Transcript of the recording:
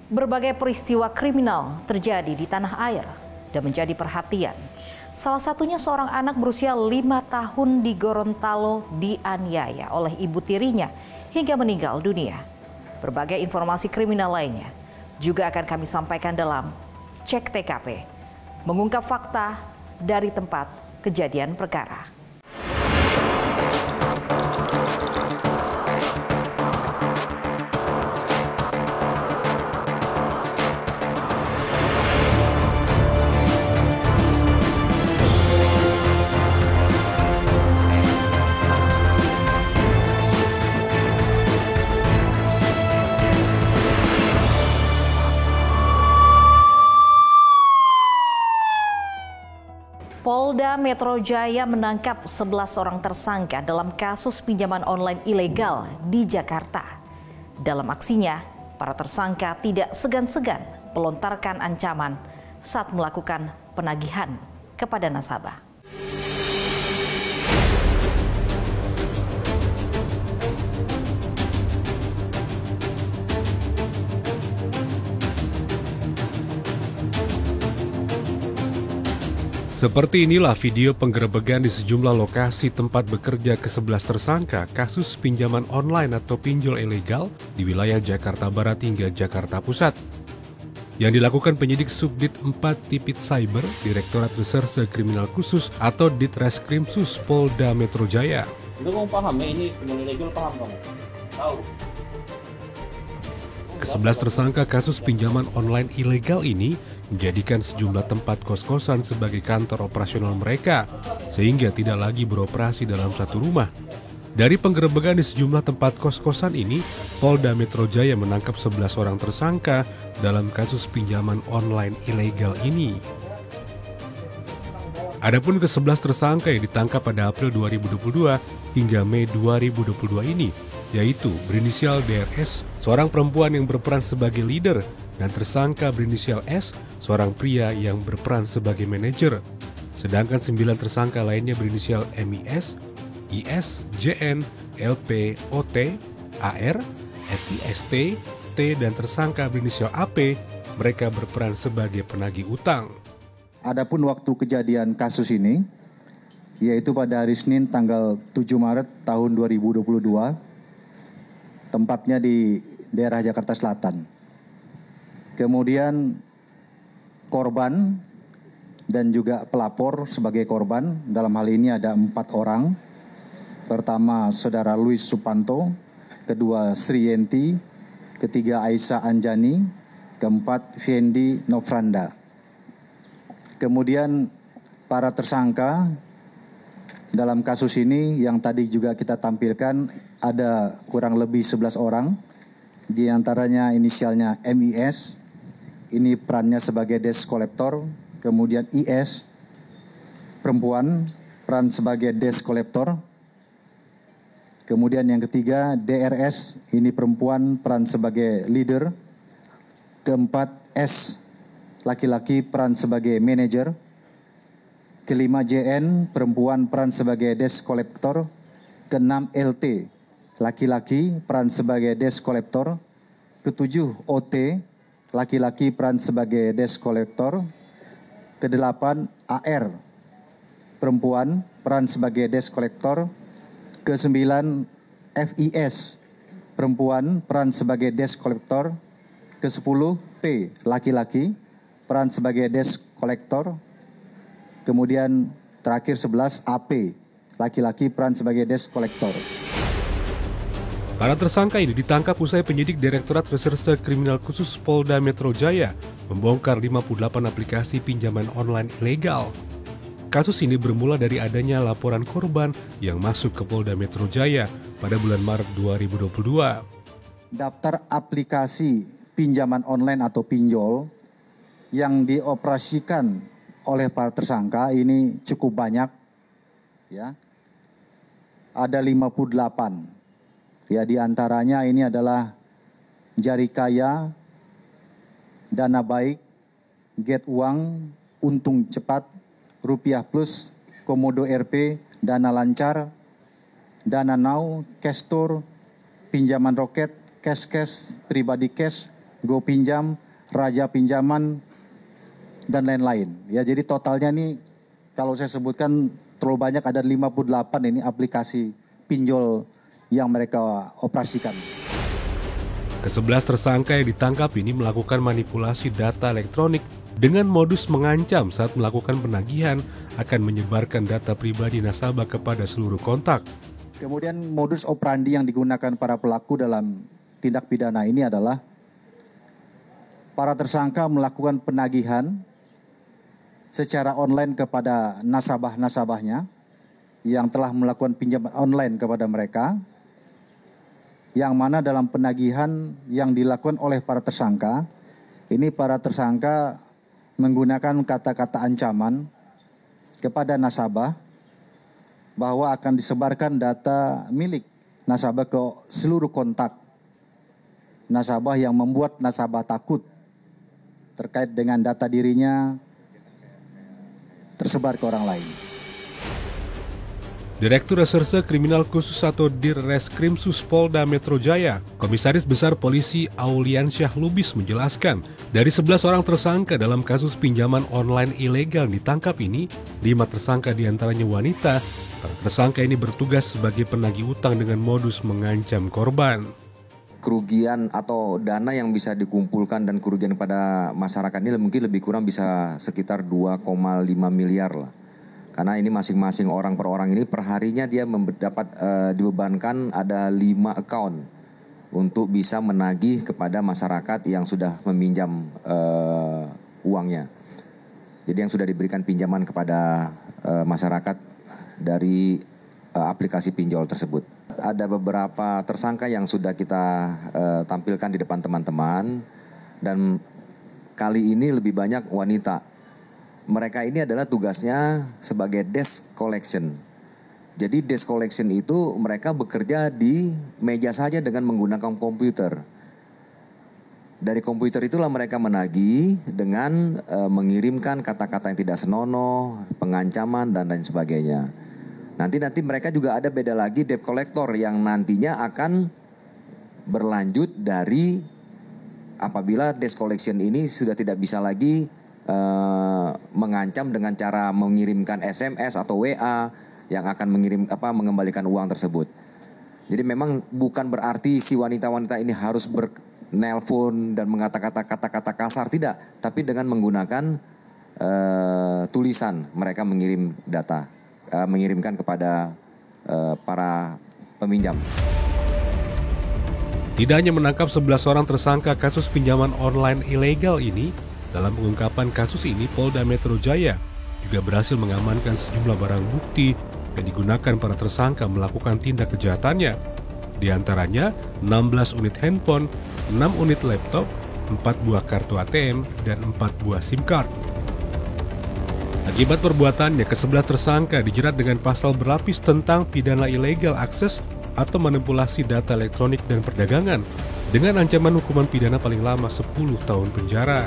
Berbagai peristiwa kriminal terjadi di tanah air dan menjadi perhatian. Salah satunya seorang anak berusia 5 tahun di Gorontalo dianiaya oleh ibu tirinya hingga meninggal dunia. Berbagai informasi kriminal lainnya juga akan kami sampaikan dalam Cek TKP, mengungkap fakta dari tempat kejadian perkara. Polda Metro Jaya menangkap 11 orang tersangka dalam kasus pinjaman online ilegal di Jakarta. Dalam aksinya, para tersangka tidak segan-segan melontarkan ancaman saat melakukan penagihan kepada nasabah. Seperti inilah video penggerebegan di sejumlah lokasi tempat bekerja ke-11 tersangka kasus pinjaman online atau pinjol ilegal di wilayah Jakarta Barat hingga Jakarta Pusat. Yang dilakukan penyidik Subdit 4 Tipit Cyber, Direktorat Reserse Kriminal Khusus atau Ditreskrimsus Polda Metro Jaya. Lu kamu paham ya ini pinjol ilegal, paham kamu? Tahu. Ke-11 tersangka kasus pinjaman online ilegal ini menjadikan sejumlah tempat kos-kosan sebagai kantor operasional mereka, sehingga tidak lagi beroperasi dalam satu rumah. Dari penggerebekan di sejumlah tempat kos-kosan ini, Polda Metro Jaya menangkap 11 orang tersangka dalam kasus pinjaman online ilegal ini. Adapun ke-11 tersangka yang ditangkap pada April 2022 hingga Mei 2022 ini, yaitu berinisial DRS, seorang perempuan yang berperan sebagai leader, dan tersangka berinisial S, seorang pria yang berperan sebagai manajer. Sedangkan 9 tersangka lainnya berinisial MIS, IS, JN, LP, OT, AR, FIST, T, dan tersangka berinisial AP, mereka berperan sebagai penagih utang. Adapun waktu kejadian kasus ini, yaitu pada hari Senin tanggal 7 Maret tahun 2022, tempatnya di daerah Jakarta Selatan. Kemudian korban dan juga pelapor sebagai korban, dalam hal ini ada 4 orang. Pertama Saudara Luis Supanto, kedua Sri Yenti, ketiga Aisyah Anjani, keempat Fendi Nofranda. Kemudian para tersangka dalam kasus ini yang tadi juga kita tampilkan ada kurang lebih 11 orang. Di antaranya inisialnya MIS, ini perannya sebagai desk collector. Kemudian IS, perempuan, peran sebagai desk collector. Kemudian yang ketiga DRS, ini perempuan, peran sebagai leader. Keempat S, laki-laki, peran sebagai manager. Kelima JN, perempuan, peran sebagai desk collector. Keenam LT, laki-laki, peran sebagai desk collector. Ketujuh OT, laki-laki, peran sebagai desk collector. Kedelapan AR, perempuan, peran sebagai desk collector. Kesembilan FIS, perempuan, peran sebagai desk collector. Kesepuluh P, laki-laki, peran sebagai desk collector. Kemudian terakhir 11 AP, laki-laki, peran sebagai desk collector. Para tersangka ini ditangkap usai penyidik Direktorat Reserse Kriminal Khusus Polda Metro Jaya membongkar 58 aplikasi pinjaman online ilegal. Kasus ini bermula dari adanya laporan korban yang masuk ke Polda Metro Jaya pada bulan Maret 2022. Daftar aplikasi pinjaman online atau pinjol yang dioperasikan oleh para tersangka ini cukup banyak, ya. Ada 58. Ya, di antaranya ini adalah Jari Kaya, Dana Baik, Get Uang, Untung Cepat, Rupiah Plus, Komodo RP, Dana Lancar, Dana Now, Castor, Pinjaman Roket, Cash, Pribadi Cash, GoPinjam, Raja Pinjaman, dan lain-lain. Ya, jadi totalnya nih kalau saya sebutkan terlalu banyak, ada 58 ini aplikasi pinjol yang mereka operasikan. Ke-11 tersangka yang ditangkap ini melakukan manipulasi data elektronik dengan modus mengancam saat melakukan penagihan akan menyebarkan data pribadi nasabah kepada seluruh kontak. Kemudian modus operandi yang digunakan para pelaku dalam tindak pidana ini adalah para tersangka melakukan penagihan secara online kepada nasabah-nasabahnya yang telah melakukan pinjaman online kepada mereka, yang mana dalam penagihan yang dilakukan oleh para tersangka, ini para tersangka menggunakan kata-kata ancaman kepada nasabah bahwa akan disebarkan data milik nasabah ke seluruh kontak nasabah, yang membuat nasabah takut terkait dengan data dirinya tersebar ke orang lain. Direktur Reserse Kriminal Khusus atau Dirreskrimsus Polda Metro Jaya, Komisaris Besar Polisi Auliansyah Lubis menjelaskan, dari 11 orang tersangka dalam kasus pinjaman online ilegal ditangkap ini, 5 tersangka diantaranya wanita. Para tersangka ini bertugas sebagai penagih utang dengan modus mengancam korban. Kerugian atau dana yang bisa dikumpulkan dan kerugian pada masyarakat ini mungkin lebih kurang bisa sekitar 2,5 miliar lah. Karena ini masing-masing orang per orang ini perharinya dia mendapat dibebankan ada 5 account untuk bisa menagih kepada masyarakat yang sudah meminjam uangnya. Jadi yang sudah diberikan pinjaman kepada masyarakat dari aplikasi pinjol tersebut. Ada beberapa tersangka yang sudah kita tampilkan di depan teman-teman, dan kali ini lebih banyak wanita. Mereka ini adalah tugasnya sebagai desk collection. Jadi desk collection itu mereka bekerja di meja saja dengan menggunakan komputer. Dari komputer itulah mereka menagih dengan mengirimkan kata-kata yang tidak senonoh, pengancaman dan lain sebagainya. Nanti mereka juga ada beda lagi debt collector yang nantinya akan berlanjut dari apabila desk collection ini sudah tidak bisa lagi mengancam dengan cara mengirimkan SMS atau WA yang akan mengembalikan uang tersebut. Jadi memang bukan berarti si wanita-wanita ini harus bernelpon dan mengatakan kata-kata kasar, tidak, tapi dengan menggunakan tulisan mereka mengirim data, mengirimkan kepada para peminjam. Tidak hanya menangkap 11 orang tersangka kasus pinjaman online ilegal ini, dalam pengungkapan kasus ini Polda Metro Jaya juga berhasil mengamankan sejumlah barang bukti yang digunakan para tersangka melakukan tindak kejahatannya. Di antaranya 16 unit handphone, 6 unit laptop, 4 buah kartu ATM, dan 4 buah SIM card. Akibat perbuatannya, ke-11 tersangka dijerat dengan pasal berlapis tentang pidana ilegal akses atau manipulasi data elektronik dan perdagangan dengan ancaman hukuman pidana paling lama 10 tahun penjara.